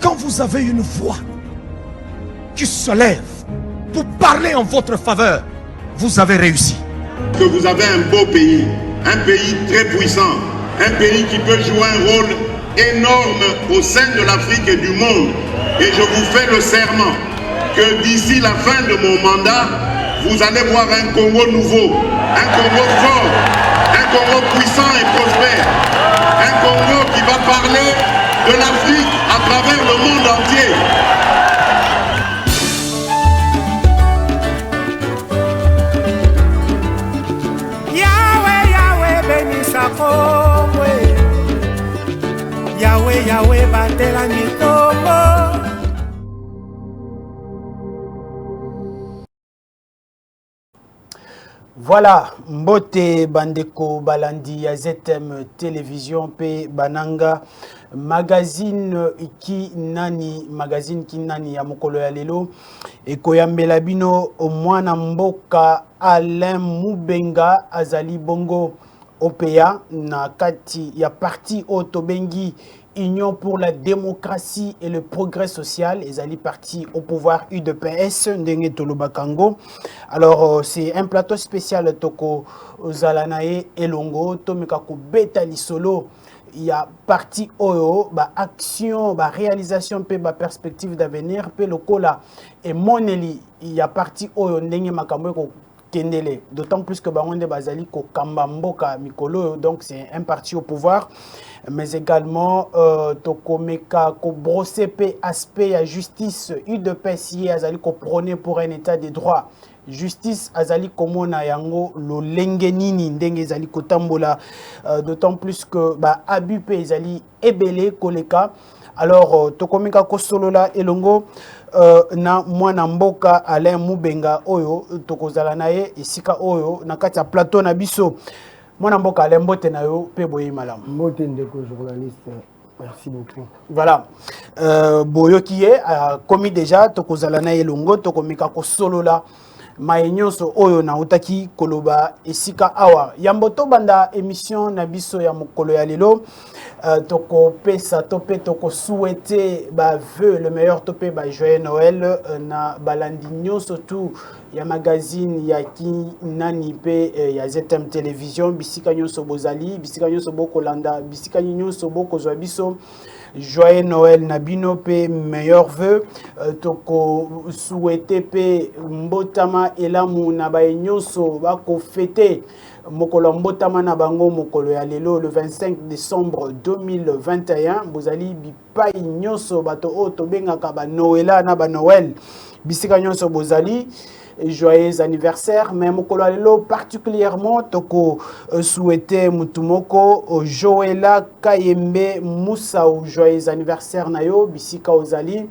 quand vous avez une voix qui se lève pour parler en votre faveur, vous avez réussi. Que vous avez un beau pays, un pays très puissant, un pays qui peut jouer un rôle énorme au sein de l'Afrique et du monde. Et je vous fais le serment que d'ici la fin de mon mandat, vous allez voir un Congo nouveau, un Congo fort, un Congo puissant et prospère, un Congo qui va parler de l'Afrique à travers le monde entier. Yahweh, Yahweh, bénissa Congo. Yahweh, Yahweh, batela Congo. Voilà, Mbote Bandeko Balandi ya ZM Télévision P Bananga magazine ki nani ya mokolo ya lelo ekoyambela bino omwana mboka Alain Mubenga azali bongo OPA na kati ya parti Otobengi Union pour la démocratie et le progrès social, les alliés partis au pouvoir UDPS, Ndenge Tolobakango. Alors, c'est un plateau spécial Toko Zalanae Elongo, Tomekako Beta Lisolo. Il y a parti Oyo, action, réalisation, perspective d'avenir, le Kola et Moneli. Il y a parti Oyo, Ndenge Makambo. D'autant plus que Bangonde Bazali ko Kambamboka Mikolo, donc c'est un parti au pouvoir, mais également Tokomeka ko Brosepe aspect à justice UDPS Azali ko prôné pour un état de droit. Justice Azali Komona Yango lo lengenini ndenge Azali Kotambola, d'autant plus que Abupe Azali Ebele Koleka. Alors Tokomeka Kosolola Elongo na mwana mboka Alain Mubenga oyo tokozala naye esika oyo na kati ya plateau na biso mwana mboka Alain mbote na yo pe boye malamu mbote ndeko journaliste merci beaucoup voilà boyo qui est commis déjà tokozala naye longo tokomika kosolola mayenyoso oyo na utaki koloba esika awa yamboto banda émission na biso ya mokolo ya lelo toko pesa tope toko souhaiter vœu le meilleur tope joyeux Noël na balandi nyonso tout ya magazine ya ki nani pe ya ZM Télévision bisika nyonso bozali bisika nyonso bokolanda bisika nyonso bokozwa biso joyeux Noël Nabino pe meilleur vœu toko souhaiter pe mbotama elamu na bayenyoso bako fêter mokolo mbotama na bango mokolo ya lelo le 25 décembre 2021 bozali bipai nyonso bato o to bengaka ba Noël na ba Noël bisika nyonso bozali joyeux anniversaire mais mokolo ya lelo particulièrement toko souhaiter mutumoko Joëla Kayembe Moussa joyeux anniversaire na yo bisika ozali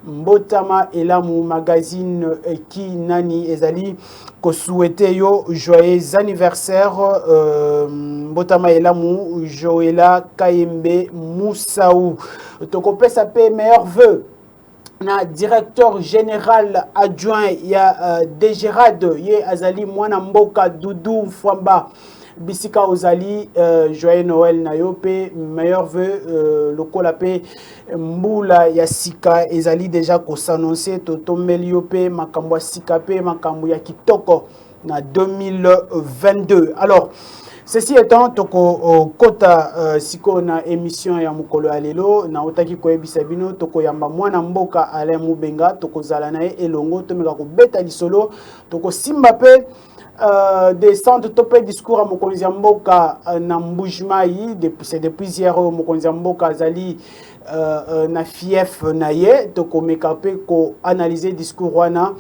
mbotama elamu magazine ki nani ezali ko souhaiter yo joyeux anniversaire mbotama elamu Joëla Kayembe Moussa toko pesa pe meilleur vœu na directeur général adjoint ya Degerad ye azali mwana mboka Doudou Mfwamba bisika ozali joyeux Noël na yo pe meilleur vœu lokola pe mbula ya sika ezali déjà ko s'annoncer totombeli yo pe makambo ya sika pe makambo ya kitoko na 2022. Alors ceci étant toko kota siko na émission ya mokolo ya lelo na otaki koyebisa bino toko yamba mwana mboka Alain Mubenga toko zala na elongo tomeka ko beta lisolo toko simba pe des centres topé discours à mokonzi mboka na Mbujimai c'est depuis hier mokonzi mboka azali na fief na ye toko meka pe ko analyser discours wana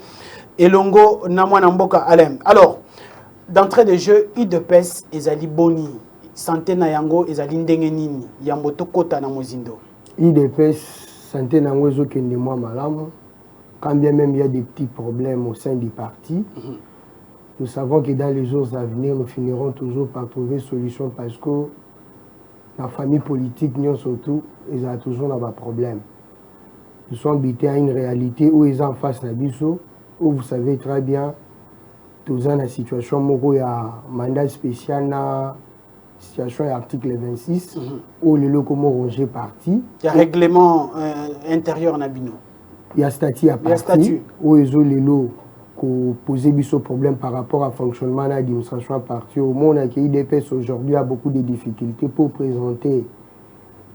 elongo na mwana mboka Alain. Alors d'entrée de jeu UDPS ezali boni santé na yango ezali ndenge nini yambo tokota na mozindo UDPS santé na yango ezokende mwa malamu quand bien même il y a des petits problèmes au sein du parti. Nous savons que dans les jours à venir nous finirons toujours par trouver solution parce que la famille politique nous surtout ils ont toujours un problème. Nous sommes habités à une réalité où ils sont en face de biso où vous savez très bien dans la situation où il y a un mandat spécial situation et article 26, où le locomo rongé parti. Il y a règlement intérieur Nabino. Il y a statut à parti, où ils ont les lots qui posent des problèmes par rapport au fonctionnement de l'administration à parti. Au monde, l'IDPS aujourd'hui a beaucoup de difficultés pour présenter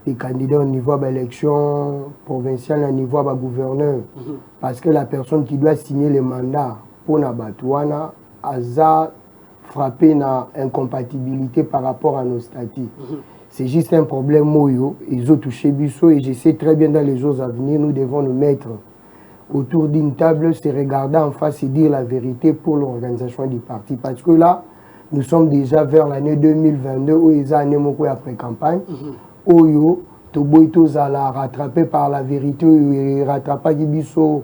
des candidats au niveau de l'élection provinciale, au niveau de gouverneur. Parce que la personne qui doit signer le mandat pour Nabatouana a frappé na incompatibilité par rapport à nos statuts. C'est juste un problème moyo. Ils ont touché Bissot et je sais très bien dans les jours à venir, nous devons nous mettre autour d'une table, se regarder en face et dire la vérité pour l'organisation du parti. Parce que là, nous sommes déjà vers l'année 2022 où ils ont année après campagne. Oyo, Toboitos a la rattrapé par la vérité, il rattrapa Bissot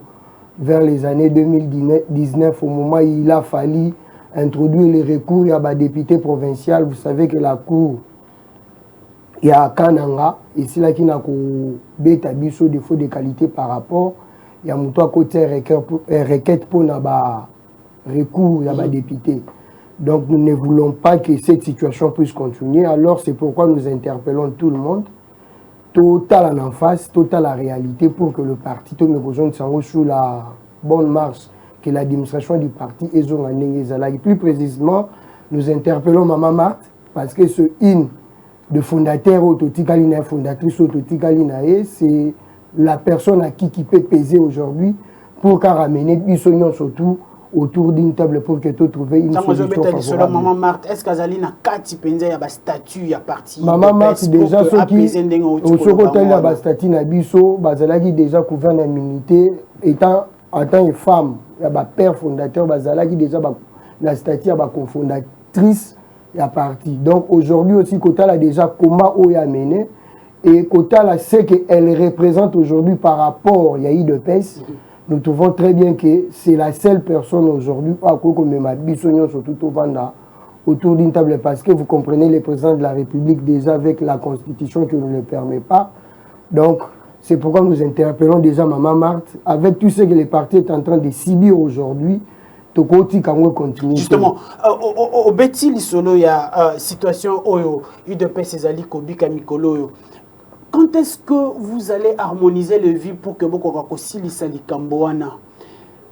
vers les années 2019 au moment où il a fallu introduire les recours, il y a des députés provinciaux. Vous savez que la cour, il y a Kananga, ici là qui n'a qu'au bêta biso défaut de qualité par rapport, il y a mon côté requête pour n'a recours, il y a des députés. Donc nous ne voulons pas que cette situation puisse continuer. Alors c'est pourquoi nous interpellons tout le monde, total en face, total la réalité pour que le parti tout besoin sous la bonne marche que l'administration du parti est et plus précisément, nous interpellons Maman Marthe parce que ce in de fondateur autotikalina, fondatrice autotikalina, c'est la personne à qui peut peser aujourd'hui pour ramener Bissognon surtout autour d'une table pour que tu trouves une solution favorable. Maman Marthe, est-ce qu'Azali n'a qu'à penser à statut, à parti Maman Marthe, déjà, ceux qui au second il a statut na biso, bazalaki déjà couvert d'immunité, étant en tant que femme, il y a père fondateur, bazalaki déjà la statut à cofondatrice, il y a parti. Donc aujourd'hui aussi, Kota a déjà comment où il a mené, et Kota a ce qu'elle représente aujourd'hui par rapport, il y a eu de PES. Nous trouvons très bien que c'est la seule personne aujourd'hui à quoi même surtout au Vanda autour d'une table parce que vous comprenez le président de la République déjà avec la constitution qui ne le permet pas. Donc c'est pourquoi nous interpellons déjà Maman Marthe avec tout ce que les partis est en train de subir aujourd'hui. Justement, au Betty Lissolo, il y a situation où UDPS Ezali Kobika Mikolo. Quand est-ce que vous allez harmoniser le vie pour que vous puissiez likamboana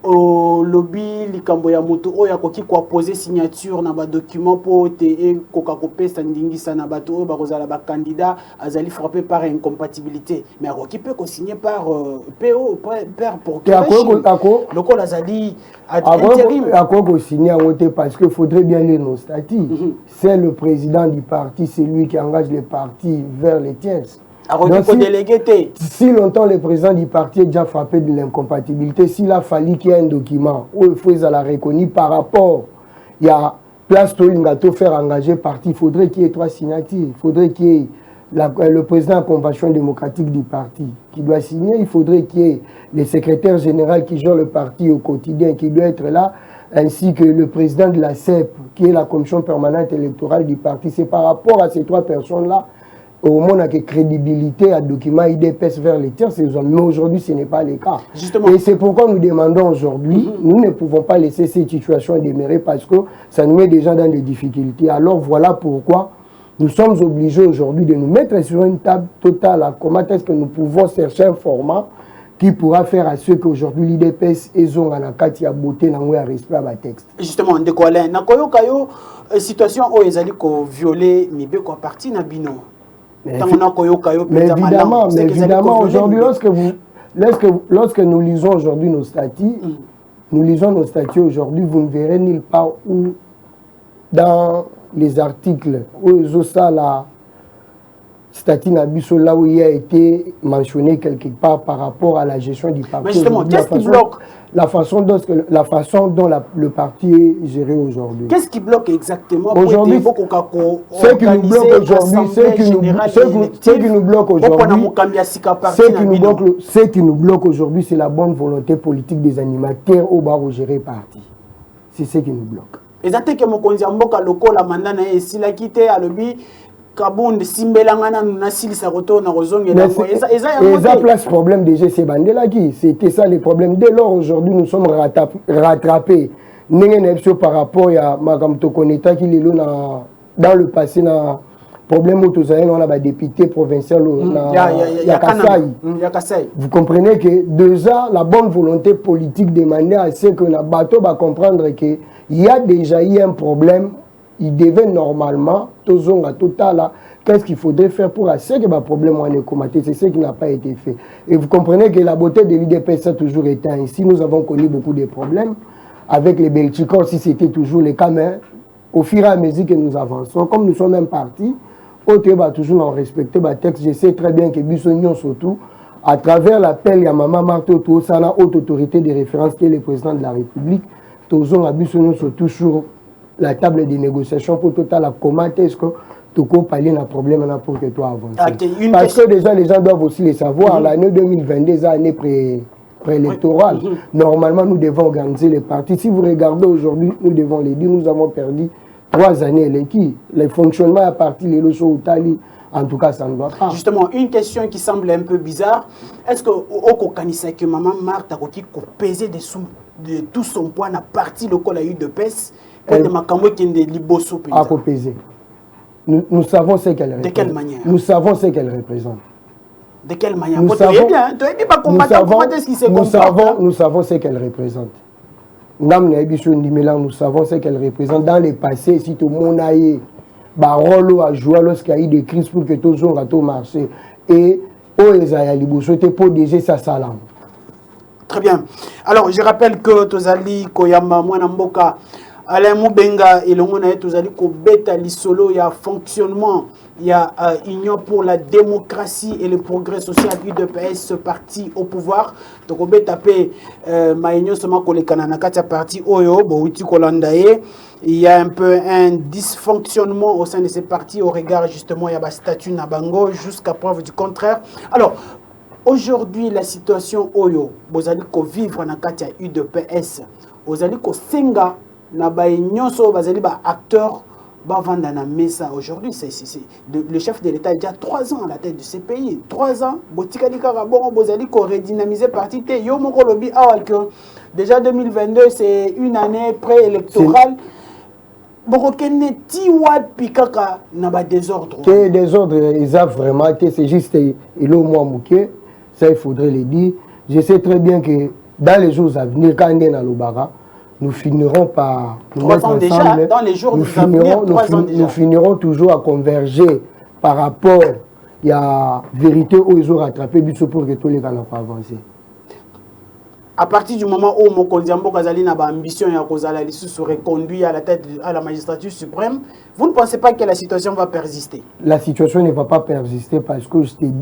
au lobby likambo ya moto oya koki kwa poser signature na ba document pour te koka kopesa ndingisa na bato oyo bakozala ba candidat azali frappé par incompatibilité mais akoki peut signer par PO père pour que le col azali intérim akoko signer en côté parce que faudrait bien lire nos statuts. C'est le président du parti, c'est lui qui engage les partis vers les tiers. Donc, si longtemps le président du parti est déjà frappé de l'incompatibilité, s'il a fallu qu'il y ait un document où il faut la reconnaître par rapport, il y a place Tolingato faire engager parti, il faudrait qu'il y ait 3 signatures, il faudrait qu'il y ait le président de la Convention démocratique du parti qui doit signer, il faudrait qu'il y ait le secrétaire général qui gère le parti au quotidien qui doit être là, ainsi que le président de la CEP qui est la commission permanente électorale du parti. C'est par rapport à ces 3 personnes-là au monde a que crédibilité à document IDPS vers les tiers, mais aujourd'hui ce n'est pas le cas. Justement. Et c'est pourquoi nous demandons aujourd'hui, nous ne pouvons pas laisser cette situation demeurer parce que ça nous met déjà dans des difficultés. Alors voilà pourquoi nous sommes obligés aujourd'hui de nous mettre sur une table totale. Comment est-ce que nous pouvons chercher un format qui pourra faire à ceux qu'aujourd'hui l'IDPS et Zonga na kati ya beauté na ngwe respect à texte. Justement, de quoi là, na koyo kayo situation où ezali ko violer mibe ko parti na bino. Mais évidemment, aujourd'hui, lorsque nous lisons aujourd'hui nos statuts, vous ne verrez nulle part où, dans les articles, où ça, la statut Nabiso, là où il a été mentionné quelque part par rapport à la gestion du parti. Mais justement, qu'est-ce qui bloque la façon dont le parti est géré aujourd'hui. Qu'est-ce qui bloque exactement aujourd'hui? Ce qui nous bloque aujourd'hui, ce qui nous bloque aujourd'hui, c'est la bonne volonté politique des animateurs au bar au géré parti. C'est ce qui nous bloque. Et ça que mon konziamboka loko la mandana et si la quitté à l'objet Kabund Simbelangana Nassilisa retourne à Rozong et ça place problème déjà c'est Bandelaki. C'était ça les problèmes. Dès lors aujourd'hui nous sommes rattrapés. Par rapport à Madame Tokoneta qui est dans le passé problème où on a des députés provinciaux, il y a Kassai. Vous comprenez que déjà la bonne volonté politique demandait à ce que le bateau va comprendre qu'il y a déjà eu un problème, il devait normalement, qu'est-ce qu'il faudrait faire pour assurer que le problème est combattu, c'est ce qui n'a pas été fait. Et vous comprenez que la beauté de l'UDPS a toujours été ainsi, nous avons connu beaucoup de problèmes, avec les Belgiques aussi c'était toujours le cas, mais au fur et à mesure que nous avançons, comme nous sommes même partis, toujours en respecter le texte. Je sais très bien que Bissognon surtout, à travers l'appel à Maman Marteau, ça a haute autorité de référence qui est le président de la République, toujours à Bissognon surtout sur la table de négociation pour total comment est-ce que tu peux parler d'un problème pour que toi avances. Parce que déjà les gens doivent aussi le savoir, l'année 2022, c'est l'année préélectorale. Normalement, nous devons organiser les partis. Si vous regardez aujourd'hui, nous devons les dire, nous avons perdu 3 années le fonctionnement à partir de l'Osso Outali, en tout cas, ça ne va pas. Justement, une question qui semble un peu bizarre. Est-ce que au Kanisa que Maman Marthe a pesé de tout son poids à partir de la UDPS pour de Makambo qui est de Liboso? À peser. Nous savons ce qu'elle représente. De quelle manière? Nous savons ce qu'elle représente. De quelle manière? Nous savons ce qu'elle représente. Nous savons ce qu'elle représente. Dans le passé, si tout le monde a eu Barolo a joué lorsqu'il y a eu des crises pour que tout le monde marche. Et Oezaya Liboso était pour déjà sa salam. Très bien. Alors, je rappelle que Tozali Koyamba Mwanamboka Alain Moubenga et le monde Tozali Kobeta Lisolo, il y a fonctionnement, il y a Union pour la démocratie et le progrès social UDPS, ce parti au pouvoir. Donc, Kobeta Pe Maïnyo Soma Kolekana Katia parti Oyo, Bouti Kolandaye. Il y a un peu un dysfonctionnement au sein de ces partis au regard justement, il y a un statut Nabango jusqu'à preuve du contraire. Alors, aujourd'hui, la situation Oyo, Bozali ko vivre na Katia UDPS, Bozali ko Senga, Nabaïnyoso, Bazali ba acteur, Bavanda na Mesa. Aujourd'hui, le chef de l'État a déjà 3 ans à la tête de ces pays. 3 ans, Botika Dikarabon, Bozali ko redynamiser parti. Yo Moko Lobi, déjà 2022, c'est une année préélectorale. Que désordre, ils ont vraiment été, c'est juste, il au moins mouqué, ça il faudrait le dire. Je sais très bien que dans les jours à venir, quand on est dans l'Obara, nous finirons par nous mettre ensemble. Déjà, dans les jours nous finirons toujours à converger par rapport à la vérité où ils ont rattrapé, pour que tous les gens n'ont pas avancé. À partir du moment où Mokondiambo Kazali n'a pas ambition et Kozala se reconduit à la tête à la magistrature suprême, vous ne pensez pas que la situation va persister? La situation ne va pas persister parce que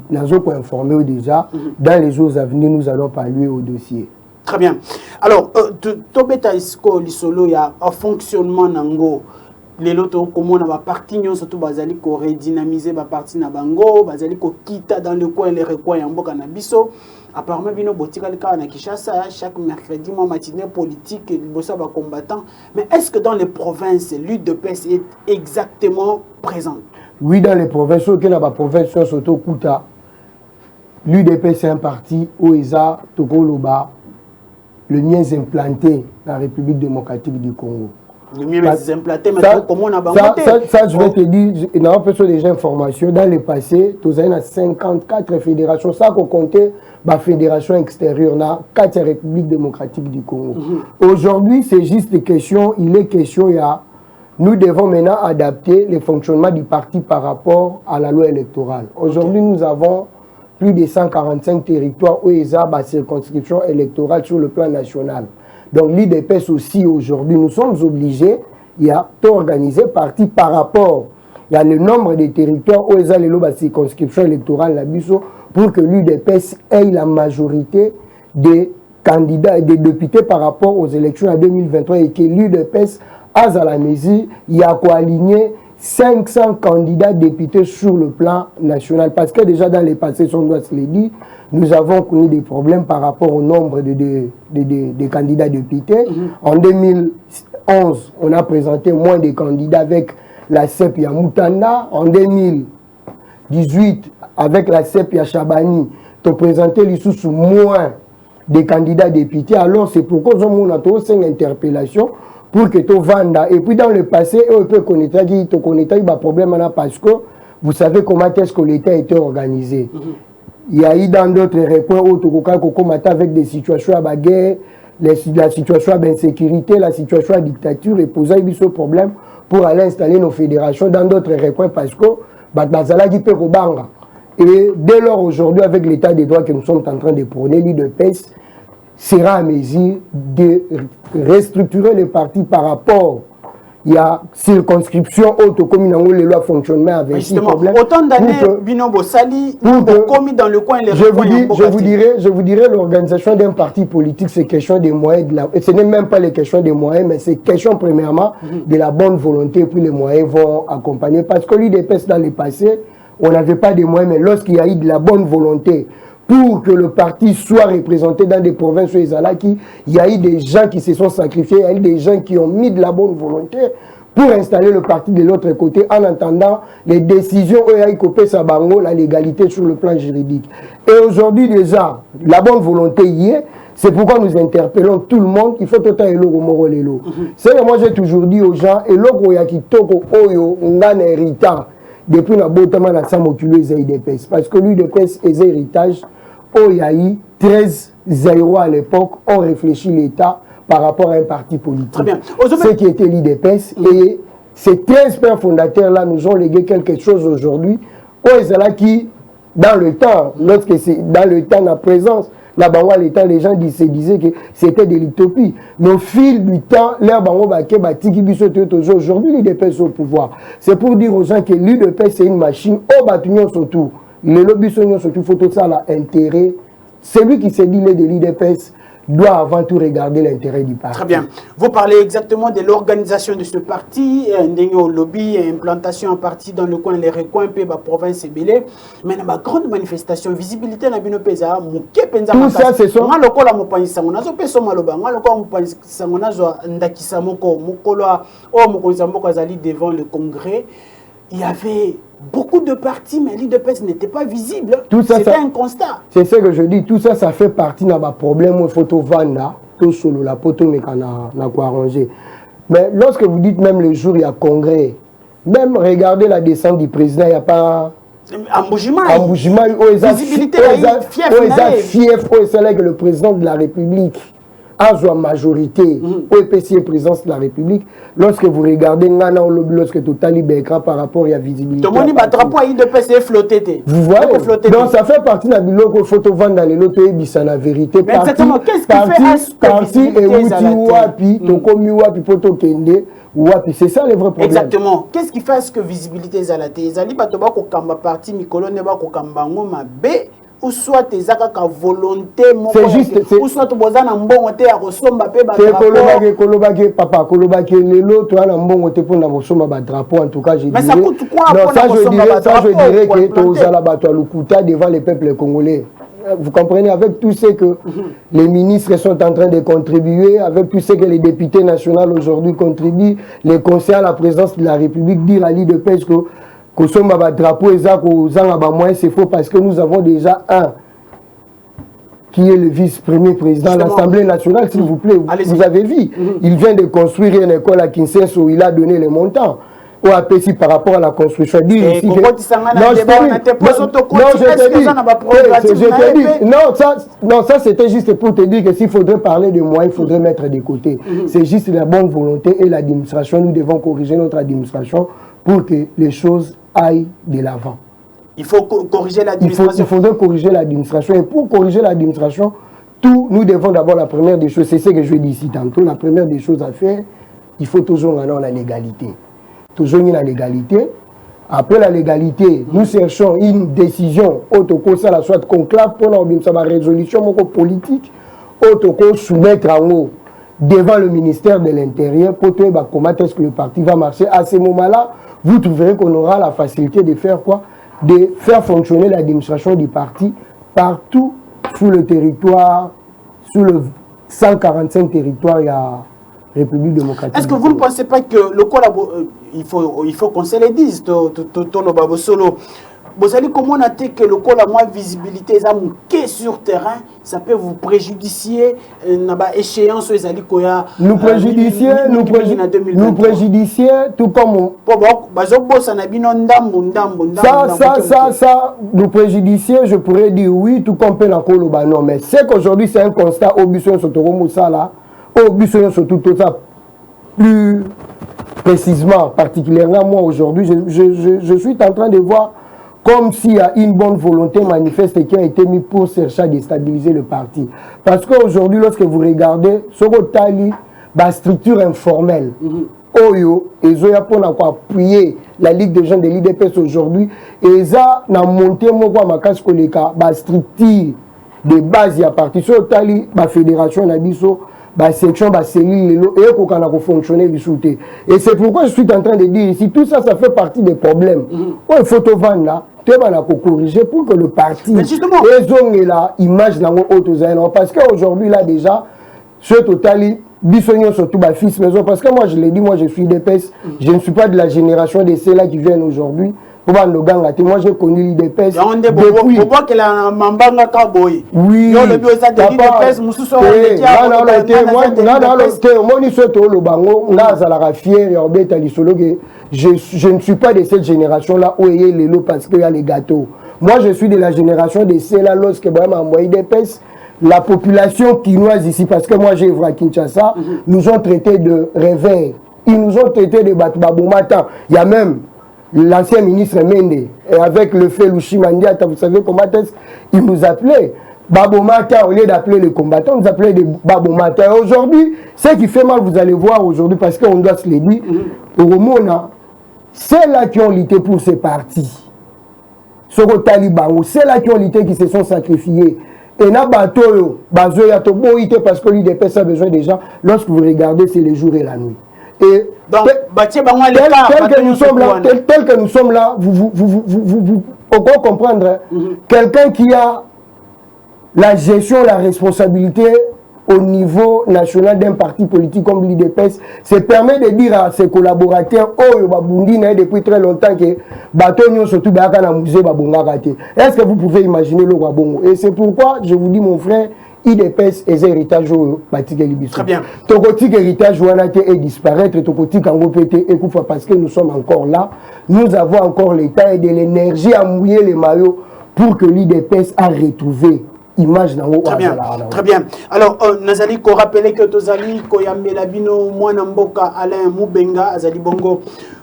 nous avons informé déjà, dans les jours à venir, nous allons parler au dossier. Très bien. Alors, Tobeta Isko Lisolo, il y a un fonctionnement nango. Les lotos comme on a parti surtout bazali ko redynamiser ba parti na bango bazali ko kita dans le coin les recoins en boka na biso apparemment bino botika le cas na Kinshasa chaque mercredi matinée politique et bossa ba combattant. Mais est-ce que dans les provinces l'UDPS est exactement présente? Oui, dans les provinces que na ba province surtout Kuta l'UDPS c'est un parti où Eza Tokoloba le mien implanté dans la République démocratique du Congo. Le mieux est implanté, mais comment on a ça, je vais te dire, il y a déjà informations. Dans le passé, il y a 54 fédérations. Ça, qu'on comptait, la fédération extérieure, dans 4 républiques démocratiques du Congo. Aujourd'hui, c'est juste des questions. Il est question, nous devons maintenant adapter le fonctionnement du parti par rapport à la loi électorale. Aujourd'hui, nous avons plus de 145 territoires où il y a des circonscriptions électorales sur le plan national. Donc l'IDPS aussi aujourd'hui, nous sommes obligés d'organiser parti par rapport. Il y a le nombre de territoires où il y a les circonscriptions électorales pour que l'UDPS ait la majorité des candidats et des députés par rapport aux élections en 2023 et que l'UDPS a à la mesure, il y a quoi aligner 500 candidats députés sur le plan national. Parce que déjà dans les passés, on doit se le dire, nous avons connu des problèmes par rapport au nombre de candidats députés. En 2011, on a présenté moins de candidats avec la CEP à Moutanda. En 2018, avec la CEP à Chabani, on a présenté les sous moins de candidats députés. Alors c'est pourquoi on a fait une interpellation pour que tu vendes. Et puis dans le passé, on peut connaître qu'il y a un problème parce que vous savez comment est-ce que l'État était organisé. Il y a eu dans d'autres recoins où on avec des situations à baguette, la situation d'insécurité, la situation de dictature, et poser ce problème pour aller installer nos fédérations dans d'autres recoins parce que Bazala dit Banga. Et dès lors, aujourd'hui, avec l'état des droits que nous sommes en train de prôner, l'UDPS sera à mesure de restructurer les partis par rapport. Il y a circonscription auto-commune où les lois fonctionnent avec ce problème. Autant d'années, Binobo Sali, commis dans le coin, les je vous dirais, l'organisation d'un parti politique, c'est question des moyens. Ce n'est même pas les questions des moyens, mais c'est question premièrement de la bonne volonté, puis les moyens vont accompagner. Parce que l'UDPS dans le passé, on n'avait pas de moyens, mais lorsqu'il y a eu de la bonne volonté, pour que le parti soit représenté dans des provinces où il y a eu des gens qui se sont sacrifiés, il y a eu des gens qui ont mis de la bonne volonté pour installer le parti de l'autre côté en entendant les décisions où il y a eu la légalité sur le plan juridique. Et aujourd'hui déjà, la bonne volonté y est. C'est pourquoi nous interpellons tout le monde. Il faut tout le temps. C'est que moi j'ai toujours dit aux gens, et l'eau yakitoko oyo ngana héritage depuis la botamana la samoculé l'UDPS parce que l'UDPS est héritage. Il y a eu 13 zéros à l'époque, on réfléchit l'État par rapport à un parti politique. Très bien. Ce qui était l'UDPS. Et ces 13 pères fondateurs-là nous ont légué quelque chose aujourd'hui. Qui, dans le temps, lorsque c'est dans le temps de la présence, là-bas, les gens disaient que c'était de l'utopie. Mais au fil du temps, aujourd'hui, l'UDPS au pouvoir. C'est pour dire aux gens que l'UDPS c'est une machine, au bâtiment surtout. Les lobbies sont surtout, faut tout ça l'intérêt. Celui qui s'est dit de l'UDPS doit avant tout regarder l'intérêt du parti. Très bien. Vous parlez exactement de l'organisation de ce parti, un lobby, implantation en partie dans le coin, les recoins, puis la province et Bélé. Mais dans ma grande manifestation, visibilité na bino pesa, tout ça c'est ça. Moi lokola mo panisa ngona zo peso maloba, moi lokola mo panisa ngona zo ndakisa moko mokolo o mo konza moko azali devant le congrès. Il y avait beaucoup de partis, mais l'UDPS n'était pas visible. C'était un constat. C'est ce que je dis. Tout ça, ça fait partie de ma problème. Il faut tout vendre, tout solo, la poteau, mais qu'on a quoi arranger. Mais lorsque vous dites même le jour, il y a congrès, même regardez la descente du président, il n'y a pas... Embougement. Visibilité, fief, c'est le président de la République a sa majorité au EPC présidence de la République. Lorsque vous regardez lorsque total l'écran par rapport à la visibilité. Tout le monde va drapeau de PC flotté. Vous voyez. Donc ça fait partie de la biloko photo vendre dans les lotos et bisa la vérité. Mais exactement, qu'est-ce qui fait parti et outi wapi tokomi wapi poto kende wapi, c'est ça le vrai problème. Exactement. Qu'est-ce qui fait à ce que visibilité zalate ezali bato ba ko kamba parti mikolo ne ba ko kamba ngoma B ou soit tes akaka volonté c'est juste ou soit bozana mbongo te ya kosomba pe ba drapeau kolobake papa kolobake lelo to na mbongo te pona kosomba ba drapeau en tout cas j'ai dit. Mais ça coûte quoi pour kosomba ba drapeau? Je dirais que tozala bato lukuta devant les peuples congolais. Vous comprenez, avec tout ce que les ministres sont en train de contribuer, avec tout ce que les députés nationaux aujourd'hui contribuent, les conseillers à la présidence de la République dire à l'UDPS que sommes à drapeau et ça c'est faux parce que nous avons déjà un qui est le vice-premier président de l'Assemblée nationale, s'il vous plaît. Vous avez vu, il vient de construire une école à Kinshasa où il a donné les montants. Ou APC par rapport à la construction. Dire ici que... Non, ça c'était juste pour te dire que s'il faudrait parler de moi, il faudrait mettre de côté. C'est juste la bonne volonté et l'administration. Nous devons corriger notre administration pour que les choses aillent de l'avant. Il faut corriger l'administration. Il faudrait corriger l'administration. Et pour corriger l'administration, nous devons d'abord la première des choses, c'est ce que je dis ici tantôt, la première des choses à faire, il faut toujours avoir la légalité. Toujours la légalité. Après la légalité, nous cherchons une décision autocosa la soit conclave pour la résolution politique, autoco soumettre en haut devant le ministère de l'Intérieur pour voir comment est-ce que le parti va marcher. À ce moment-là, vous trouverez qu'on aura la facilité de faire quoi? De faire fonctionner l'administration du parti partout sur le territoire, sur le 145 territoires, il y a République démocratique. Est-ce que vous ne pensez pas que le il faut qu'on se le dise, solo. vous allez comment on a dit que le col a moins visibilité, ça manque sur terrain, ça peut vous préjudier échéance nous préjudier tout comme ça nous préjudier, je pourrais dire oui tout comme peut la coloba non, mais c'est qu'aujourd'hui c'est un constat au buson sur Moussala, au buson sur tout ça plus précisément, particulièrement moi aujourd'hui, je suis en train de voir comme s'il y a une bonne volonté manifeste qui a été mise pour chercher à déstabiliser le parti. Parce qu'aujourd'hui, lorsque vous regardez, Sorotali, la structure informelle, Oyo, et Zoya pour appuyer la Ligue des jeunes de l'IDPS aujourd'hui, et ça, n'a monté mon makas koleka, la structure de base, il y a parti Sorotali, la fédération, Nabiso, la section, la cellule, et qu'on a fonctionné du soutien. Et c'est pourquoi je suis en train de dire ici, tout ça, ça fait partie des problèmes. Il faut te vendre là. Corriger pour que le parti ait la image dans l'autre parce qu'aujourd'hui là déjà ce total bisognon surtout ma fils maison parce que moi je l'ai dit, moi je suis d'EPS, je ne suis pas de la génération de ceux-là qui viennent aujourd'hui. Moi j'ai connu l'IDPS depuis. Oui. Je ne suis pas de cette génération-là où il y a les lots parce qu'il y a les gâteaux. Moi je suis de la génération de ceux-là lorsque m'a envoyé l'IDPS. La population quinoise ici, parce que moi j'ai vu à Kinshasa, nous ont traité de réveil. Ils nous ont traité de Babomata. Il y a même l'ancien ministre Mende, et avec le fait Lushimandiata, vous savez comment il nous appelait Babomata, au lieu d'appeler les combattants, on nous appelait des Babomata. Aujourd'hui, ce qui fait mal, vous allez voir aujourd'hui, parce qu'on doit se le dire, au Romona, c'est là qui ont lutté pour ces partis. Sur le Taliban, c'est là qui ont lutté, qui se sont sacrifiés. Et na bateau, bazoya to boité parce que l'IDPS a besoin des gens. Lorsque vous regardez, c'est le jour et la nuit. Et donc, tel que nous sommes là, vous pouvez comprendre, quelqu'un qui a la gestion, la responsabilité au niveau national d'un parti politique comme l'IDPS, se permet de dire à ses collaborateurs, depuis très longtemps que surtout est-ce que vous pouvez imaginer le Wabongo? Et c'est pourquoi je vous dis, mon frère, IDPS est héritage au Batik Libiso. Très bien. Tokotik héritage est disparaître, Tokotik en pété et parce que nous sommes encore là. Nous avons encore l'état et de l'énergie à mouiller les maillots pour que l'IDPS a retrouvé image dans le. Très bien. Très bien. Alors, Nazali, qu'on rappelle que Tozali, Koyambela Bino, Mwanamboka, Alain Moubenga, Azali Bongo,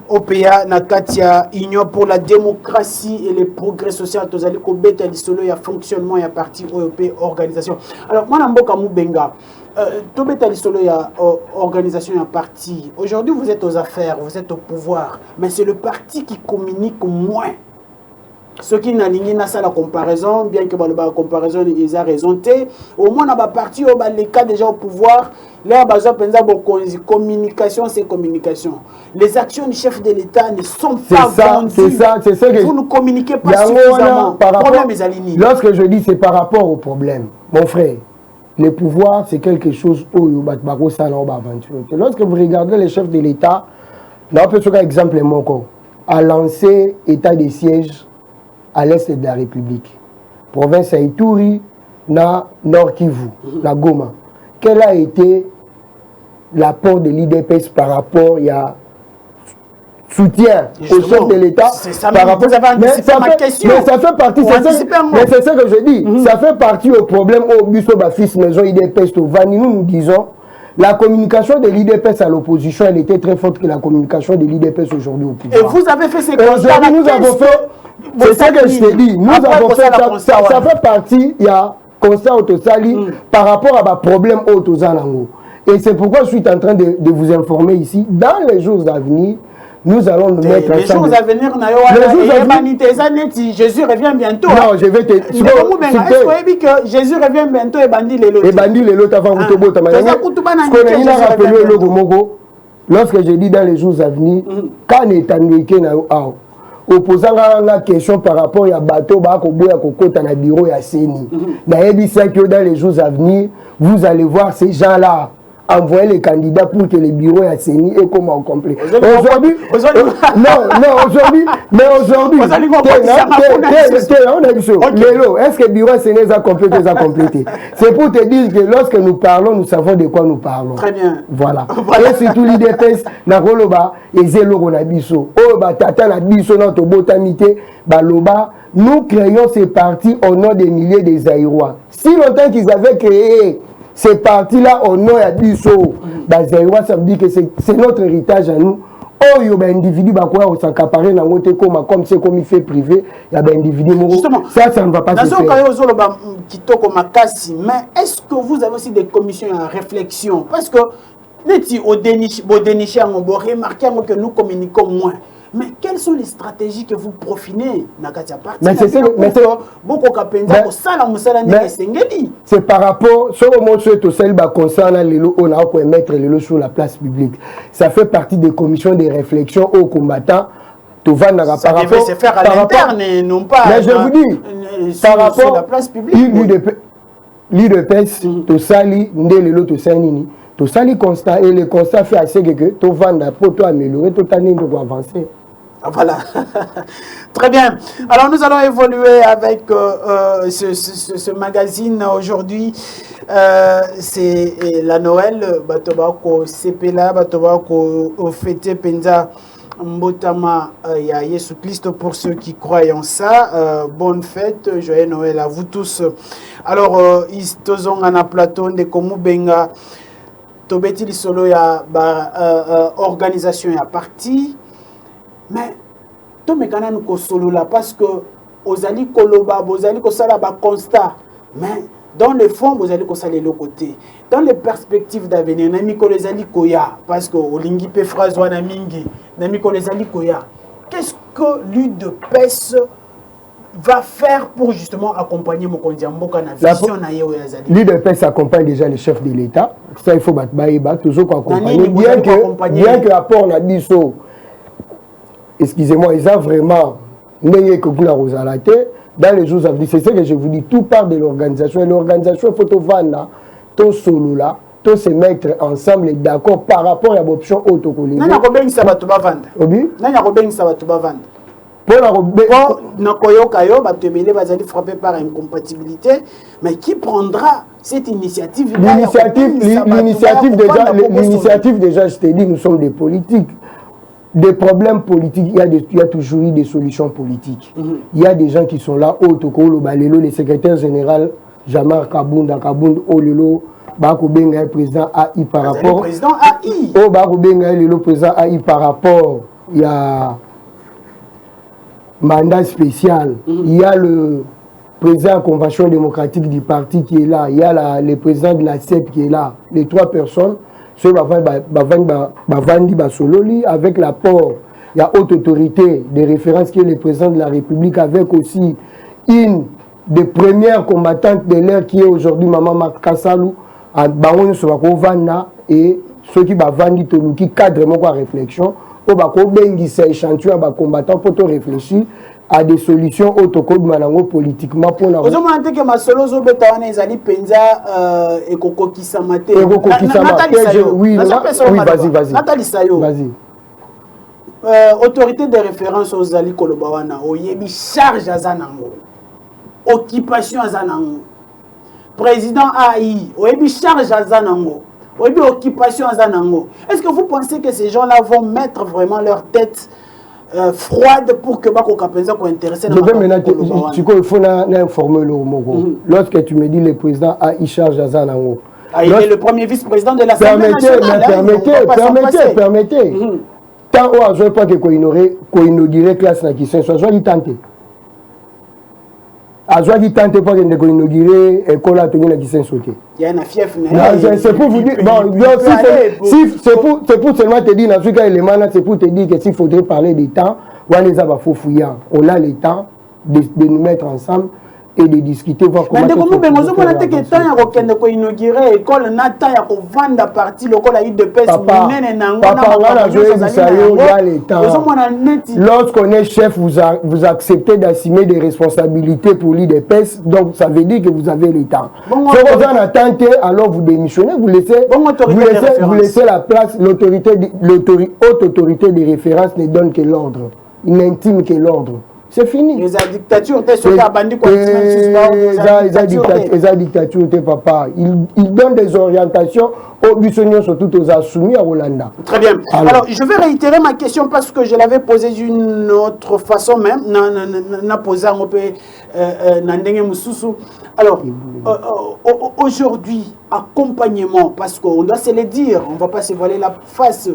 OPA, Nakatia, Union pour la démocratie et le progrès social, Tozali, Kobeta, Lissolo, il y a fonctionnement, il y a parti OEP, organisation. Alors, Mwanamboka Moubenga, Tobeta Lissolo, il y a organisation, il y a parti. Aujourd'hui, vous êtes aux affaires, vous êtes au pouvoir, mais c'est le parti qui communique moins. Ceux qui n'ont pas la comparaison, bien que la comparaison ils ont raison, au moins on a parti les cas déjà au pouvoir, là communication c'est communication. Les actions du chef de l'État ne sont pas vendues. C'est ça que vous ne communiquez pas suffisamment. Lorsque je dis c'est par rapport au problème, mon frère, le pouvoir c'est quelque chose où lorsque vous regardez les chefs de l'État, là on peut faire un exemple a lancé état de siège à l'est de la République. Province à Ituri, na Nord Kivu, na Goma. Quel a été l'apport de l'IDPS par rapport à soutien au chef de l'État par rapport mais ça fait partie, c'est ce que je dis, ça fait partie au problème au Busso Bafis Maison IDPS au Vani, nous disons la communication de l'IDPS à l'opposition, elle était très forte que la communication de l'IDPS aujourd'hui au pouvoir. Et vous avez fait ces constats. Nous avons fait, c'est ce que je t'ai dit, nous avons fait ça fait partie, il y a constat autosali par rapport à ma problème autosanango. Et c'est pourquoi je suis en train de vous informer ici, dans les jours à venir, nous allons nous mettre ensemble. Les jours à venir, Jésus revient bientôt. Non, je vais te... Est-ce que vous dit que Jésus revient bientôt et bandit les lots? Et bandit les lots avant vous te lorsque je dis dans les jours à venir, quand est américain opposant la question par rapport à bateau, à bureau et à Séni. Dans les jours à venir, vous allez voir ces gens-là envoyer les candidats pour que le bureau à CENI est comme au complet. Aujourd'hui, est-ce que le bureau à CENI a complété? C'est pour te dire que lorsque nous parlons, nous savons de quoi nous parlons. Très bien. Voilà. Et surtout l'IDPS, Nakoloba, et Zélo Nabiso, Oba Tata Nabiso, notre botanité, Baloba, nous créons ces partis au nom des milliers des Aïrois. Si longtemps qu'ils avaient créé ces partis-là au nom de Bisso, ça veut dire que c'est notre héritage à nous. Oh, il y a des individus qui sont accaparés dans le comme c'est comme il fait privé, il y a des individus. Justement, ça ne va pas se faire. Mais est-ce que vous avez aussi des commissions en réflexion? Parce que, au déniché, vous remarquez que nous communiquons moins. Mais quelles sont les stratégies que vous profinez? C'est par rapport, sur la place publique. Ça fait partie des commissions de réflexion aux combattants. Ça devait se faire à l'interne et non pas mais je vous dis, par rapport sur la place publique. L'IDPS, to sali, ndelelo to sanini. To sali constat et le constat fait assez que to vendre pour toi améliorer, to tanner pour avancer. Voilà. Très bien. Alors nous allons évoluer avec ce magazine aujourd'hui. C'est la Noël. Batobako Sepela, Batobako Fete Penza Mbotama ya Yesu Christ pour ceux qui croient en ça. Bonne fête, joyeux Noël à vous tous. Alors, Istozong ana plateau de Komubenga Tobeti Solo ya organisation ya parti. Mais tout me kana nous solo là parce que ozali koloba ozali kosala ba constat mais dans le fond vous allez kosaler le côté dans les perspectives d'avenir nami ko lesali koya parce que olingi pe phrase wana mingi nami ko lesali koya qu'est-ce que l'UDPS va faire pour justement accompagner Mokonzi Mboka na vision na yeo ya zali? L'UDPS accompagne déjà le chef de l'État, ça il faut battre toujours accompagner bien que apport na biso. Excusez-moi, ils ont vraiment dans les jours à venir. C'est ce que je vous dis, tout part de l'organisation. Et l'organisation, il faut tout vendre, tout solo là, tout se mettre ensemble et d'accord par rapport à l'option autocolline. Non, non, ça va tout vendre. Oui. Non, ça va tout vendre. Frappé par incompatibilité, mais qui prendra cette initiative? L'initiative déjà, je t'ai dit, nous sommes des politiques. Des problèmes politiques, il y a toujours eu des solutions politiques. Il y a des gens qui sont là, le secrétaire général, Jamar Kabound, Olelo, Bako Benga, le président AI par rapport. Le président AI. Bako Benga, le président AI par rapport, il y a mandat spécial, il y a le président de la Convention démocratique du parti qui est là, il y a le président de la CEP qui est là, les trois personnes. Avec l'apport, il y a haute autorité de référence qui est le président de la République, avec aussi une des premières combattantes de l'air qui est aujourd'hui Maman Makassalou, et ceux qui qui cadrent mon réflexion, c'est échantillon à combattants pour réfléchir à des solutions autocodes politiquement pour la. Vous avez que ma solo zo betawane ezali penza ekoko kisamate. Oui, vas-y. Nathalie Sayo. Vas-y. Autorité de référence aux Ali Kolobawana, oyebi charge azanango. Occupation azanango. Président AI, oyebi charge azanango. Oyebi occupation azanango. Est-ce que vous pensez que ces gens-là vont mettre vraiment leur tête froide pour que Bako Kapenza soit intéressé dans il faut informer le Mogo. Lorsque tu me dis le président AI charge azanango. Il est le premier vice-président de l'Assemblée nationale. Permettez. Tant où je pas que inauguré classe na qui soit dit tenter. A joie dit tenter pas que inauguré école à tenir na qui sauté. Il y a un fief. C'est pour vous dire c'est pour seulement te dire dans ce cas élément c'est pour te dire que s'il faudrait parler des temps, on les a fouillant. On a le temps de nous mettre ensemble et de discuter, voir comment... Mais comment vous avez que temps à inaugurer l'école, na temps à vendre partie l'école à UDPS, lorsqu'on est chef, vous acceptez d'assumer des responsabilités pour l'UDPS, donc ça veut dire que vous avez le temps. Si vous en attendez, alors vous démissionnez, vous laissez la place, haute autorité de référence ne donne que l'ordre, il n'intime que l'ordre. C'est fini. Les dictatures, les dictatures, papa. Ils donnent des orientations aux buissonniers, surtout aux soumis à Rolanda. Très bien. Alors, je vais réitérer ma question parce que je l'avais posée d'une autre façon même. Alors, aujourd'hui, accompagnement, parce qu'on doit se le dire, on ne va pas se voiler la face.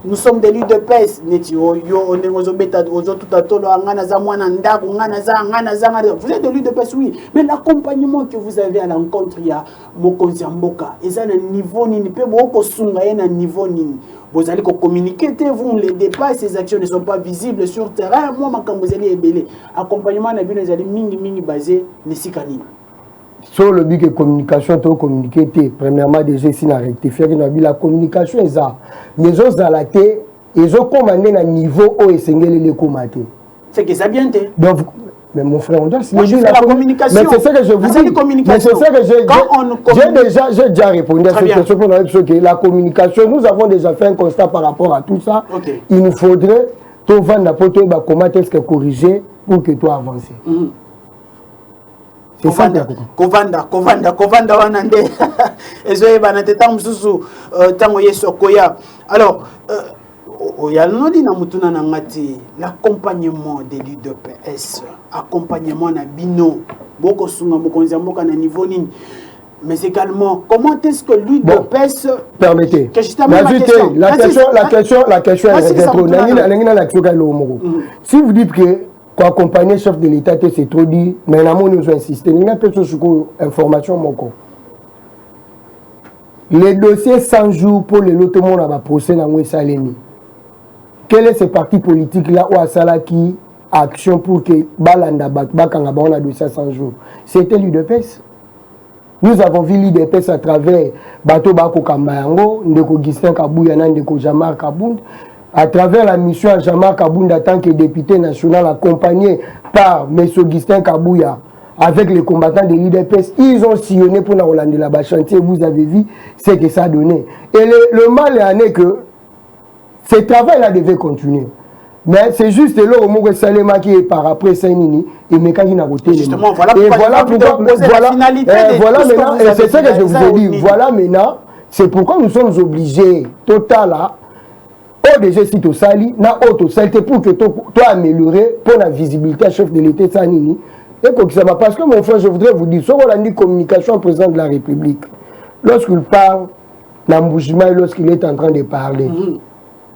Nous sommes des luttes de paix. Vous êtes des luttes de paix, oui. Mais l'accompagnement que vous avez à l'encontre, il y a Mokonzi Mboka. Et ça, un niveau, il peut beaucoup s'ungayer un niveau. Vous allez communiquer, vous ne les dépassez, ces actions ne sont pas visibles sur le terrain. Moi, quand vous allez ébeler, accompagnement, vous allez mini basé, les sikanines. Sur le but de communication, tu communiquer, premièrement, déjà, ici, la communication est ça. Mais ils ont zalaté, ils ont commandé un niveau où ils sont les commander. C'est que ça bien été. Donc, mais mon frère, on doit se dire la communication. Mais c'est ça que je vous dis. Mais c'est ça que j'ai déjà répondu à cette question pour que la communication, nous avons déjà fait un constat par rapport à tout ça. Okay. Il nous faudrait, tout vendre comment est-ce que corriger pour que tu avances. Kovanda wanande ezoye banate tamususu tango yesokoya. Alors oyalnodi na mutuna na ngati l'accompagnement des leaders de PS, accompagnement na bino boko sunga mokonzi mboka na niveau nini, mais également comment est-ce que lui de PS permettez que justement la question est trop si vous dites que pour accompagner le chef de l'État, c'est trop dit, mais nous avons insisté. Nous avons sur information. Les dossiers 100 jours pour le lot, tout le monde a procès dans le Salemi. Quel est ce parti politique là où a qui action pour que Balanda Bakanga a dossier 100 jours? C'était l'UDPS. Nous avons vu l'UDPS à travers Bato Bako Kambayango, Ndeko Gistin Kabouya, Ndeko Jamar Kabound. À travers la mission à Jamar Kabound en tant que député national accompagné par M. Augustin Kabouya avec les combattants de l'UDPS, ils ont sillonné pour Hollande là-bas chantier. Vous avez vu ce que ça a donné. Et le mal est que ce travail-là devait continuer. Mais c'est juste là au moment Salema qui est par après Saint-Nini et Mekagi n'a voté. Justement, voilà pourquoi voilà maintenant, et c'est ça que je vous ai dit. Voilà maintenant, c'est pourquoi nous sommes obligés, total là, déjà si tu sali, na auto saleté pour que toi améliorer pour la visibilité à chef de l'État Sanini. Et que ça va parce que mon frère, je voudrais vous dire, sur la communication au président de la République, lorsqu'il parle, l'embougement, lorsqu'il est en train de parler,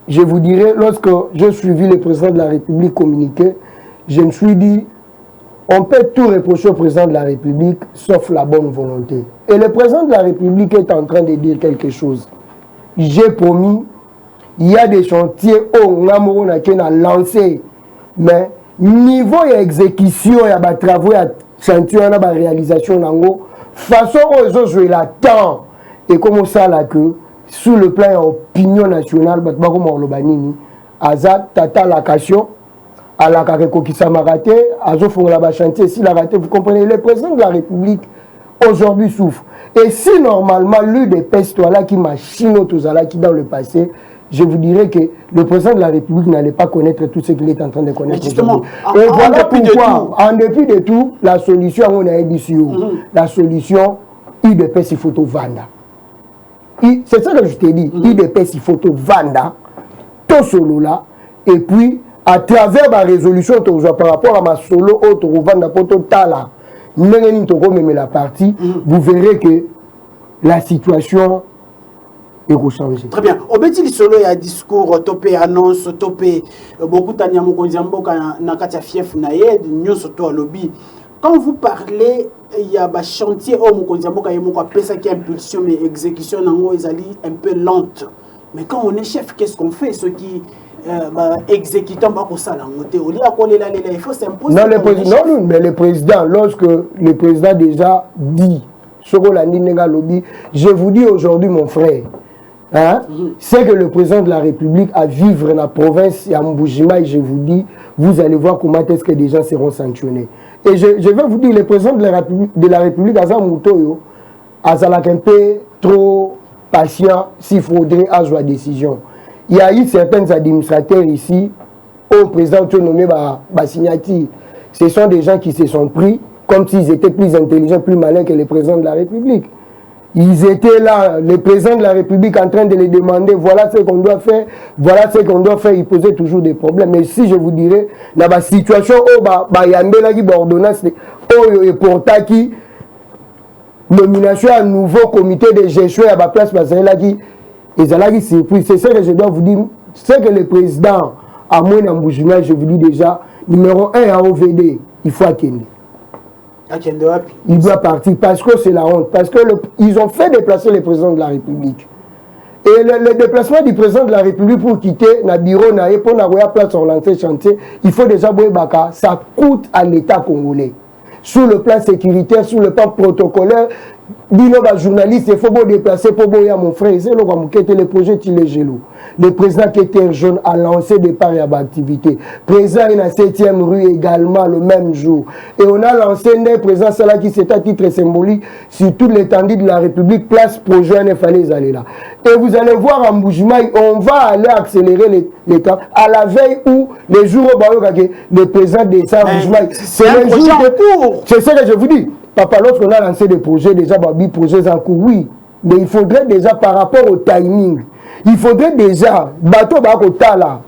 je vous dirais, lorsque j'ai suivi le président de la République communiquer, je me suis dit, on peut tout reprocher au président de la République, sauf la bonne volonté. Et le président de la République est en train de dire quelque chose. J'ai promis. Il y a des chantiers où on a lancé, mais niveau d'exécution, il y a des travaux, il y a des chantiers, il y a des réalisations. Façon aux autres, je l'attends. Et comme ça, là, que sur le plan de l'opinion nationale, comme Orlobanini, Azat, Tata, la Cation, à la Kareko qui s'est raté, Azo font la chantier, si la raté, vous comprenez, le président de la République aujourd'hui souffre. Et si normalement, l'UDPS, toi là, qui machine au Tozala, qui dans le passé, je vous dirais que le président de la République n'allait pas connaître tout ce qu'il est en train de connaître. Justement, et voilà pourquoi, en dépit de tout, la solution, on a dit sur la solution, UDPS, il faut tout vendre. C'est ça que je t'ai dit. UDPS, il faut tout vendre, tout solo là, et puis, à travers ma résolution, par rapport à ma solo, autre vendre pour tout là, la partie, vous verrez que la situation changer. Très bien. Au Bétil Solo, il y a un discours, topé annonce, topé beaucoup de Nakata Fief Naed, Nyon Soto à lobby. Quand vous parlez, il y a un chantier, qui a impulsion, mais exécution, un peu lente. Mais quand on est chef, qu'est-ce qu'on fait? Ceux qui exécutant ba ko sala ngote oli akolela lela il faut s'imposer. Non, mais le président, lorsque le président déjà dit je vous dis aujourd'hui mon frère, hein, c'est que le président de la République a vivre dans la province et à Mboujima, et je vous dis, vous allez voir comment est-ce que des gens seront sanctionnés. Et je vais vous dire, le président de la République Azam Moutoyo a un peu trop patient s'il faudrait avoir la décision. Il y a eu certains administrateurs ici, au président nommé Bassignati, ce sont des gens qui se sont pris comme s'ils étaient plus intelligents, plus malins que le président de la République. Ils étaient là, le président de la République en train de les demander, voilà ce qu'on doit faire, voilà ce qu'on doit faire, ils posaient toujours des problèmes. Mais si je vous dirais, dans la situation où il y a une ordonnance, et pour qui nomination à un nouveau comité de gestion à la place, c'est ce que je dois vous dire, c'est que le président, à moins d'Amboujima, je vous dis déjà, numéro 1 à OVD, il faut attendre. Il doit partir parce que c'est la honte. Parce qu'ils ont fait déplacer le président de la République. Et le déplacement du président de la République pour quitter le bureau, pour la place sur lancer chantier, il faut déjà voir ça coûte à l'État congolais. Sur le plan sécuritaire, sur le plan protocolaire, les journalistes, il faut déplacer pour mon frère. C'est le projet le président qui était jeune a lancé des paris à l'activité. Le président est dans la 7e rue également le même jour. Et on a lancé un président Salah qui s'est à titre symbolique sur toute l'étendue de la République, place projet, il fallait aller là. Et vous allez voir en Mboujima, on va aller accélérer les temps. À la veille où les jours où le président de ça, Mboujima, c'est le jour de cours. C'est ce que je vous dis. Papa, lorsqu'on a lancé des projets, déjà, projets en cours, oui. Mais il faudrait déjà, par rapport au timing, il faudrait déjà, bateau bakotala,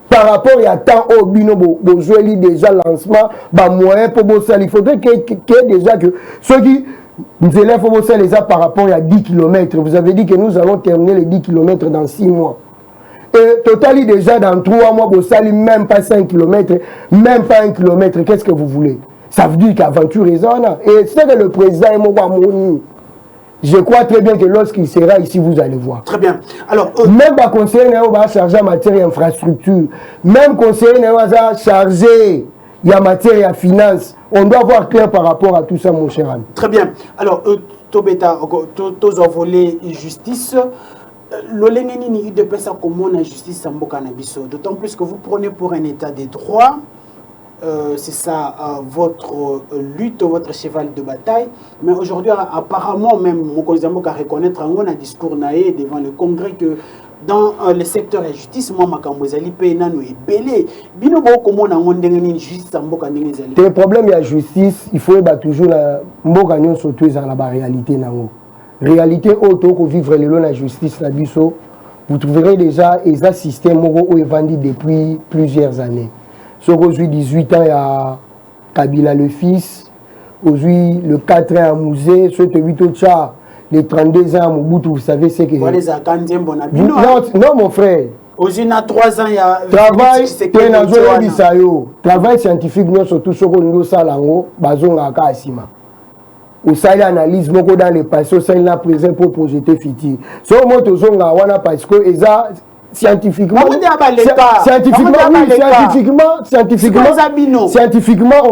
par rapport à temps au bino, jouer déjà lancement, moyen pour bosser, il faudrait qu'il y ait déjà que ceux qui nous élèvent pour bosser les par rapport à 10 km. Vous avez dit que nous allons terminer les 10 km dans 6 mois. Et total, déjà dans 3 mois, vous salez même pas 5 km, même pas 1 km. Qu'est-ce que vous voulez? Ça veut dire qu'aventure raisonne. Et c'est que le président est mon. Je crois très bien que lorsqu'il sera ici, vous allez voir. Très bien. Alors, même le conseiller va charger en matière d'infrastructure. Même le conseiller va charger en matière de finance. On doit voir clair par rapport à tout ça, mon cher ami. Très bien. Alors, Tobeta, tous ont volé justice. L'olengeni il dépend ça comment la justice s'emboca na biso. D'autant plus que vous prenez pour un état des droits. C'est ça votre lutte, votre cheval de bataille. Mais aujourd'hui, apparemment, même Mokozambo a reconnaître un discours naïf devant le Congrès que dans le secteur de la justice, moi, Makambozali Pénano est belé. Bino comment on a une justice en Boka Ningezali. Le problème de la justice, il faut toujours la Mbokagnon surtout dans la réalité. Réalité auto que vivre le long la justice la biso, vous trouverez déjà un système qui est vendu depuis plusieurs années. Aujourd'hui 18 ans à Kabila le fils, aujourd'hui le 4 ans à Mouzé, sur le 8 au les 32 ans à Mobutu, vous savez c'est que... Non mon frère. Aujourd'hui à 3 ans il y a... Travail scientifique, surtout sur le niveau salango, bazonga ka asima. Au salaire analyse beaucoup dans le passé, au salaire présent pour projeter futur. Sur moi tozonga wana parce que eza scientifiquement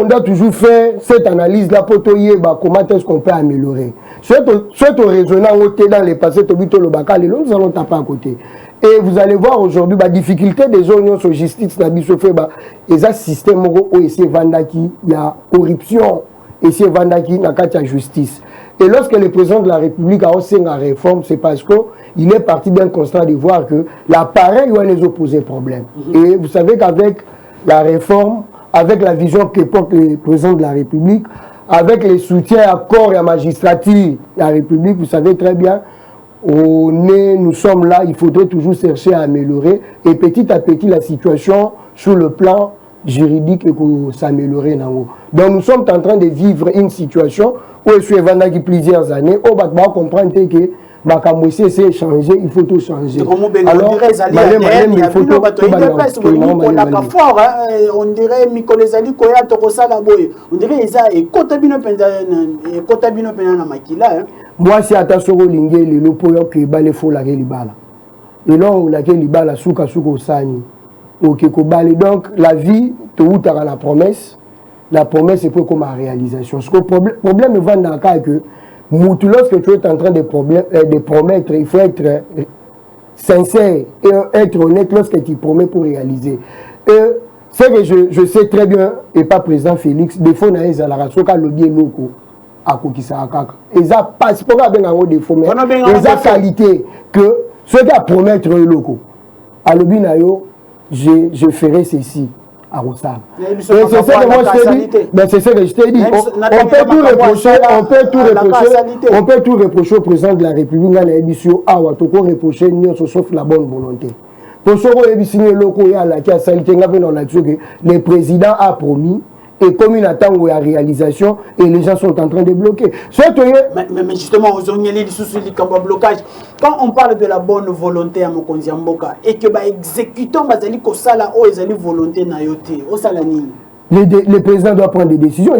on doit toujours faire cette analyse là pour dire comment est-ce qu'on peut améliorer. Soit au raisonnant dans le passé, nous allons taper à côté. Et vous allez voir aujourd'hui la difficulté des oignons sur justice, et ça système où il y a corruption. Et c'est Vandaki n'a qu'à justice. Et lorsque le président de la République a aussi une réforme, c'est parce qu'il est parti d'un constat de voir que l'appareil doit les opposer problème. Et vous savez qu'avec la réforme, avec la vision que porte le président de la République, avec les soutiens à corps et à magistrature de la République, vous savez très bien, nous sommes là, il faudrait toujours chercher à améliorer. Et petit à petit, la situation sur le plan juridique et pour s'améliorer. Donc nous sommes en train de vivre une situation où je suis vendant plusieurs années, où on va comprendre que Makamoussé s'est changé, il faut tout changer. Alors, on dirait Mikolezali Koya Tokosala Boy. On dirait et Kotabino Penana Makila. Moi, c'est à Tassoro Lingé, le Poyo qui est balé faux la Relibala. Et là, on a Relibala, Souka Souko Sani. ok kobale donc la vie te outara la promesse c'est pour comme la réalisation. Ce que problème va dans le cas que lorsque tu es en train de promettre, il faut être sincère et être honnête lorsque tu promets pour réaliser. C'est que je sais très bien, et pas président Félix, des fois, il y a des lobby locaux à Kokisakaka. Et ça passe pour avoir des défauts, mais il y a qualité que ceux qui promettent les locaux. À lobby, je ferai ceci. À Rossard. C'est ça que moi je t'ai dit. C'est ça que je t'ai dit. On peut tout reprocher au président de la République. On a reprocher sauf la bonne volonté. Pour ce le président a promis et comme il attend la réalisation et les gens sont en train de bloquer. Mais justement, blocage. Quand on parle de la bonne volonté à Mokonzi Mboka et que exécutant la volonté na yote, le président doit prendre des décisions.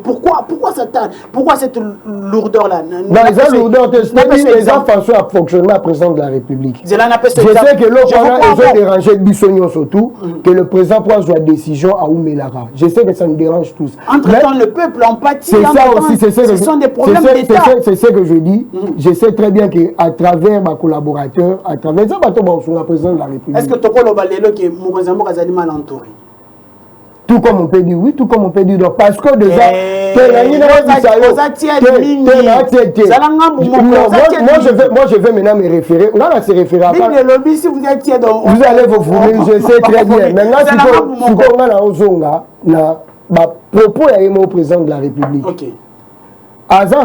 Pourquoi cette lourdeur-là? Les lourdeur, les façon à fonctionner à président de la République. Je sais que l'autre a dérangé Bissognon surtout, que le président prend sa décision à Oumelara. Je sais que ça nous dérange tous. Entre-temps, le peuple en pâtit. C'est ça aussi, ce sont des problèmes d'État. C'est ce que je dis. Je sais très bien qu'à travers ma collaborateur, à travers ça, le président de la République. Est-ce que tu as Mokonzi Mboka est mal entouré? Tout comme on peut dire oui, tout comme on peut dire non. Parce que déjà, moi je vais maintenant me référer. On va se référer à vous allez vous fournir, je sais très bien. Maintenant, si on a Ozonga, na propos au président de la République.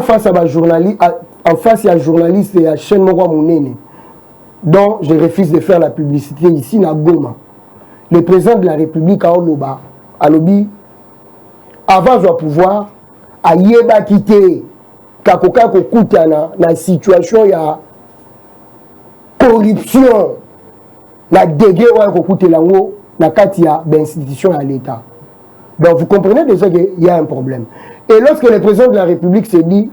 Face à ma journaliste, en face à journaliste et à chaîne Mokwa Mounene, dont je refuse de faire la publicité ici na Goma. Le président de la République a Oloba. Alobi, avant de pouvoir, à yeba quitter, kakoka kokuta na situation ya corruption, la degré wa kokuta lango na katia d'institution à l'État. Donc vous comprenez déjà qu'il y a un problème. Et lorsque le président de la République s'est dit,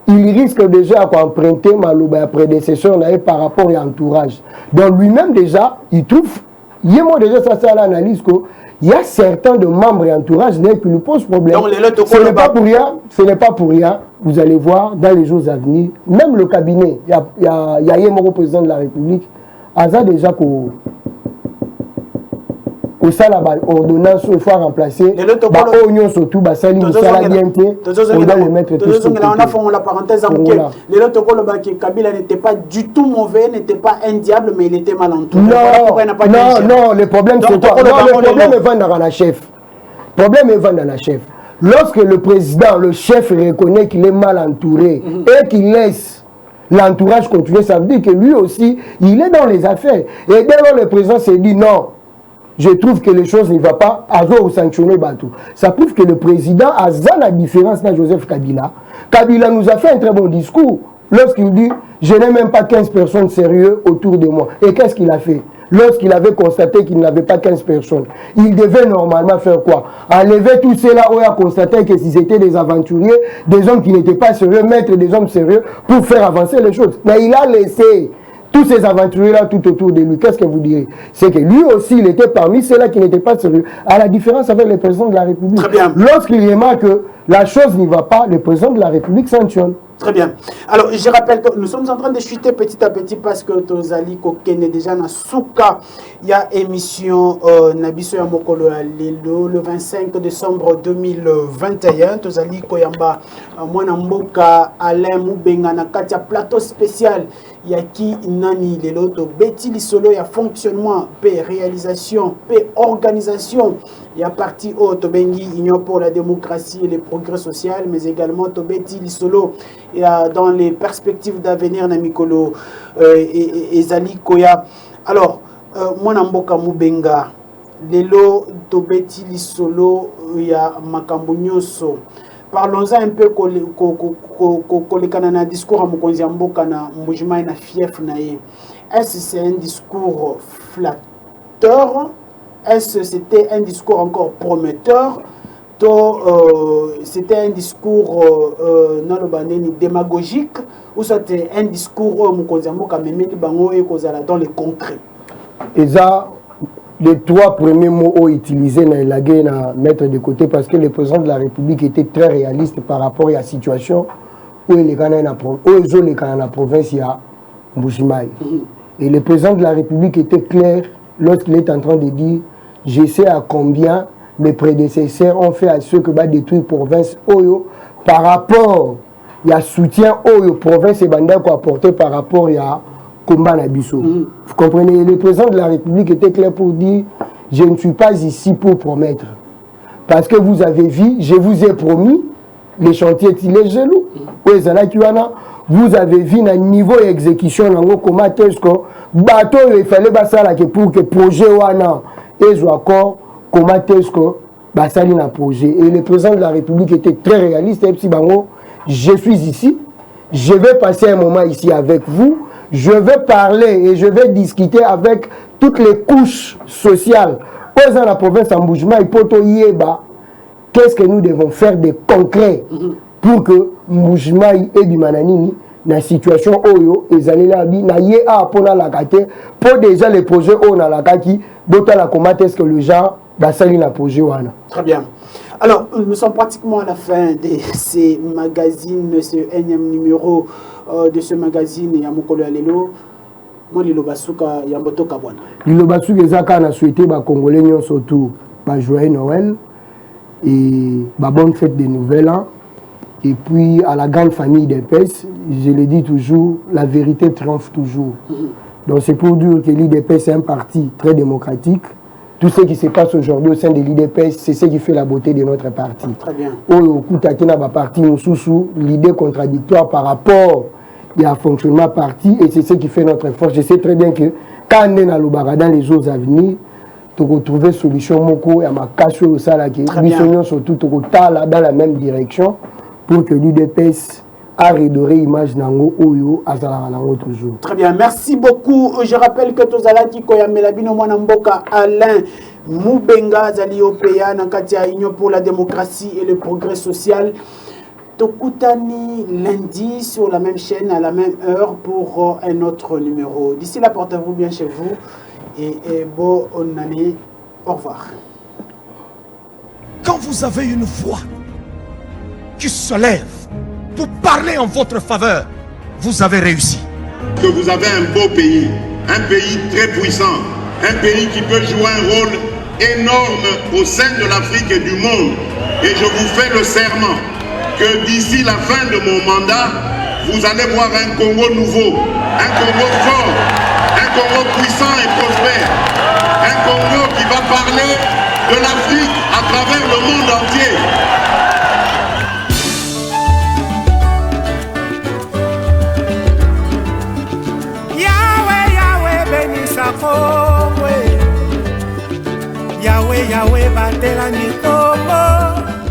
il risque déjà à emprunter Maloba prédécesseur par rapport à l'entourage. Donc lui-même déjà, il trouve, il y a déjà ça c'est l'analyse que il y a certains de membres et entourage qui nous posent problème. Ce n'est pas pour rien, vous allez voir dans les jours à venir, même le cabinet, il y a un président de la République, Aza déjà au sala ordonnance il faut remplacer oignon surtout basali sala bienté on doit le mettre tout on a fait la parenthèse en que les autres Kabila n'était pas du tout mauvais, n'était pas un diable, mais il était mal entouré. Non, le problème c'est quoi? Le problème est dans la chef. Lorsque le président, le chef reconnaît qu'il est mal entouré et qu'il laisse l'entourage continuer, ça veut dire que lui aussi, il est dans les affaires. Et dès lors le président s'est dit non, je trouve que les choses ne vont pas, à sanctionner Batou. Ça prouve que le président a la différence de Joseph Kabila. Kabila nous a fait un très bon discours lorsqu'il dit je n'ai même pas 15 personnes sérieuses autour de moi. Et qu'est-ce qu'il a fait? Lorsqu'il avait constaté qu'il n'avait pas 15 personnes, il devait normalement faire quoi? Enlever tout cela où il a constaté que s'ils étaient des aventuriers, des hommes qui n'étaient pas sérieux, mettre des hommes sérieux pour faire avancer les choses. Mais il a laissé tous ces aventuriers-là tout autour de lui. Qu'est-ce que vous direz? C'est que lui aussi, il était parmi ceux-là qui n'étaient pas sérieux. À la différence avec le président de la République. Très bien. Lorsqu'il remarque que la chose n'y va pas, le président de la République sanctionne. Très bien. Alors, je rappelle que nous sommes en train de chuter petit à petit parce que Tozali Kokene déjà na Souka. Il y a émission Nabiso Yamokolo le 25 décembre 2021. Tozali Koyamba Mwana Mboka Alain Moubenga na Katia plateau spécial. Yaki Nani Leloto Betty Lisolo, il y a fonctionnement, paix, réalisation, paix, organisation. Il y a parti au Tobengi, Union pour la démocratie et le progrès social, mais également Tobeti Lisolo, dans les perspectives d'avenir Namikolo et Zali Koya. Alors, Mwanamboka Moubenga, Lelo Tobeti Lisolo, il y a Makambo Nyoso. Parlons-en un peu kolekana discours à Mokonzi Mboka na Mbujima na fief na ye. Est-ce que c'est un discours flatteur? Est-ce que c'était un discours encore prometteur? C'était un discours démagogique? Ou c'était un discours Mokonzi Mboka memeli bango et kozala dans le concret? Et ça, les 3 premiers mots utilisés dans la guerre à mettre de côté parce que le président de la République était très réaliste par rapport à la situation où il est dans la province, il y a Mbujimaï. Et le président de la République était clair lorsqu'il est en train de dire je sais à combien mes prédécesseurs ont fait à ceux que va détruire la province Oyo par rapport il y a soutien Oyo province et Banda qu'on apporté par rapport à combat Nabiso. Vous comprenez, le président de la République était clair pour dire je ne suis pas ici pour promettre. Parce que vous avez vu, je vous ai promis, les chantiers les gelous. Vous avez vu un niveau d'exécution, comment est-ce que bateau il fallait pour que le projet wana et encore comment est-ce que basali na projet. Et le président de la République était très réaliste. Et puis je suis ici, je vais passer un moment ici avec vous, je vais parler et je vais discuter avec toutes les couches sociales. Dans la province en Mbujimaï, il peut yeba qu'est-ce que nous devons faire de concret pour que Mbujimaï et Bimananini na situation oyo ezali la bi na ye a pona la kate pour déjà les projets on a la kaki bota la comment est-ce que le gens basali na projet wana. Très bien. Alors nous sommes pratiquement à la fin de ces magazines, ce énième numéro de ce magazine Yamokolo Alelo. Moi Lilo Basuka Yamboto Kabwana. Lilo Basuka ezaka na souhaiter ba congolais surtout ba joyeux Noël et ba bonne fête de Nouvel An. Et puis, à la grande famille des PES, je le dis toujours, la vérité triomphe toujours. Donc, c'est pour dire que l'IDPS est un parti très démocratique. Tout ce qui se passe aujourd'hui au sein de l'IDPS, c'est ce qui fait la beauté de notre parti. Très bien. Au coup, parti, nous sous l'idée contradictoire par rapport au fonctionnement parti, et c'est ce qui fait notre force. Je sais très bien que quand on est dans les jours à venir, tu vas trouver solution moko et ma cache au salarié. Nous surtout dans la même direction. Pour que l'UDPS a redoré l'image Nango Oyo Azala Nango toujours. Très bien, merci beaucoup. Je rappelle que Tozalaki Koyamelabino Mwanamboka Alain Moubenga Zali Opéa Nankatia Union pour la démocratie et le progrès social. Tokutani lundi sur la même chaîne à la même heure pour un autre numéro. D'ici là, portez-vous bien chez vous et bonne année. Au revoir. Quand vous avez une voix qui se lève pour parler en votre faveur, vous avez réussi. Que vous avez un beau pays, un pays très puissant, un pays qui peut jouer un rôle énorme au sein de l'Afrique et du monde. Et je vous fais le serment que d'ici la fin de mon mandat, vous allez voir un Congo nouveau, un Congo fort, un Congo puissant et prospère, un Congo qui va parler de l'Afrique à travers le monde entier. Yahweh, Yahweh, batela ni Congo.